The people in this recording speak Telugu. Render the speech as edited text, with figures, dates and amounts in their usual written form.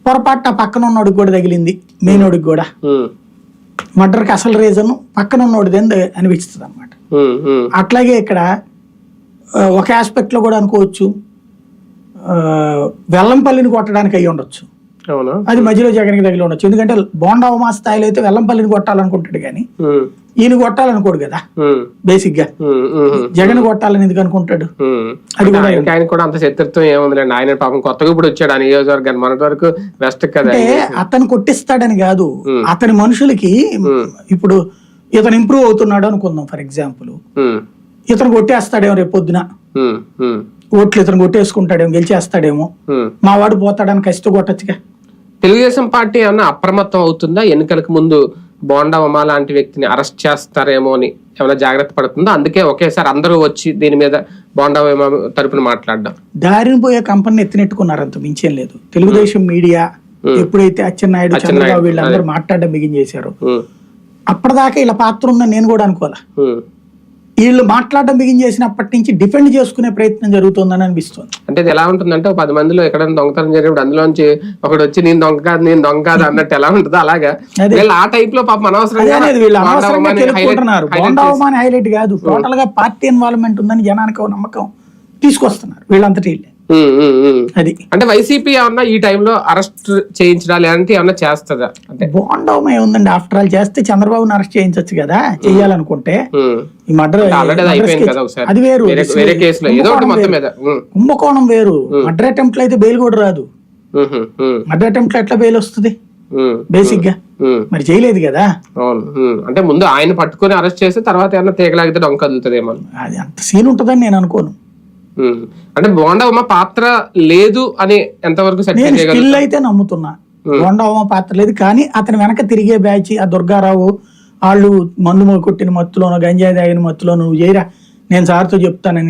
పొరపాటు పక్కన ఉన్నోడికి కూడా తగిలింది, మెయినోడికి కూడా. మర్డర్కి అసలు రీజన్ పక్కన ఉన్నోడిది అనిపిస్తుంది అనమాట. అట్లాగే ఇక్కడ ఒక ఆస్పెక్ట్ లో కూడా అనుకోవచ్చు, వెల్లంపల్లిని కొట్టడానికి అయ్యి ఉండొచ్చు, అది మధ్యలో జగన్కి తగిలి ఉండొచ్చు. ఎందుకంటే బోండా ఉమా స్థాయిలో అయితే వెల్లంపల్లిని కొట్టాలనుకుంటాడు కానీ ఈయన కొట్టాలనుకోడు కదా. బేసిక్ గా జగన్ కొట్టాలని ఎందుకు అనుకుంటాడు? అది కూడా ఆయన కూడా అంత శత్రుత్వం ఏముందండి. ఆయన పాపం కొత్తగా ఇప్పుడు వచ్చాడు ఆ నియోజకవర్గాన్ని, మొన్నటి వరకు వెస్ట్ కదా. అంటే అతను కొట్టిస్తాడని కాదు, అతని మనుషులకి ఇప్పుడు ఇతను ఇంప్రూవ్ అవుతున్నాడు అనుకుందాం ఫర్ ఎగ్జాంపుల్, ఇతను కొట్టేస్తాడేమో రేపు పొద్దున, ఓట్లు ఇతను కొట్టేసుకుంటాడేమో, గెలిచేస్తాడేమో, మా వాడు పోతాడని కసితో కొట్టచ్చుగా. తెలుగుదేశం పార్టీ ఏమన్నా అప్రమత్తం అవుతుందా? ఎన్నికలకు ముందు బోండా ఉమా లాంటి వ్యక్తిని అరెస్ట్ చేస్తారేమో అని ఏమైనా జాగ్రత్త పడుతుందా? అందుకే ఒకేసారి అందరూ వచ్చి దీని మీద బోండా ఉమా తరపున మాట్లాడడం. దారిని పోయే కంపెనీ ఎత్తినెట్టుకున్నారు, అంత మించేం లేదు. తెలుగుదేశం మీడియా ఎప్పుడైతే అచ్చెన్నాయుడు, చంద్రబాబు వీళ్ళందరూ మాట్లాడడం బిగించేశారు, అప్పటిదాకా ఇలా పాత్ర ఉందని నేను కూడా అనుకోలే. వీళ్ళు మాట్లాడడం బిగించేసినప్పటి నుంచి డిఫెండ్ చేసుకునే ప్రయత్నం జరుగుతుందని అనిపిస్తుంది. అంటే ఇది ఎలా ఉంటుందంటే 10 మందిలో ఎక్కడైనా దొంగతనం జరిగినప్పుడు అందులోంచి ఒకటి వచ్చి నేను దొంగ కాదు అన్నట్టు ఎలా ఉంటుందో అలాగా ఆ టైప్ లో పాపం అనవసరంగా బోండా ఉమాని హైలైట్ కాదు, టోటల్ గా పార్టీ ఇన్వాల్వ్మెంట్ ఉందని జనానికి నమ్మకం తీసుకొస్తున్నారు వీళ్ళంతటి. అది అంటే వైసీపీ ఏమన్నా ఈ టైంలో అరెస్ట్ చేయించడాలి అంటే ఏమన్నా చేస్తుందా? అంటే బోండా ఉమా ఏముందండి, ఆఫ్టర్ ఆల్ చేస్తే చంద్రబాబుని అరెస్ట్ చేయించవచ్చు కదా, చెయ్యాలనుకుంటే. ఈ మర్డర్ అది వేరు, కుంభకోణం వేరు. మర్డర్ అటెంప్ట్ లో అయితే బెయిల్ కూడా రాదు. మర్డర్ అటెంప్ట్ లో ఎట్లా బెయిల్ వస్తుంది బేసిక్ గా? మరి చేయలేదు కదా. అంటే ముందు ఆయన పట్టుకుని అరెస్ట్ చేస్తే తర్వాత ఏమన్నా తీగలాగితే డొంక కదులుతుందేమో, అది అంత సీన్ ఉంటుందని నేను అనుకోను. అంటే బోండా ఉమా పాత్ర లేదు అని ఎంతవరకు స్టిల్ అయితే నమ్ముతున్నా. బోండా ఉమా పాత్ర లేదు, కానీ అతని వెనక తిరిగే బ్యాచ్, ఆ దుర్గారావు వాళ్ళు మందు కొట్టిన మత్తులోనో, గంజాయి తాగిన మత్తులోనో, నువ్వు చేయరా నేను సార్తో చెప్తానని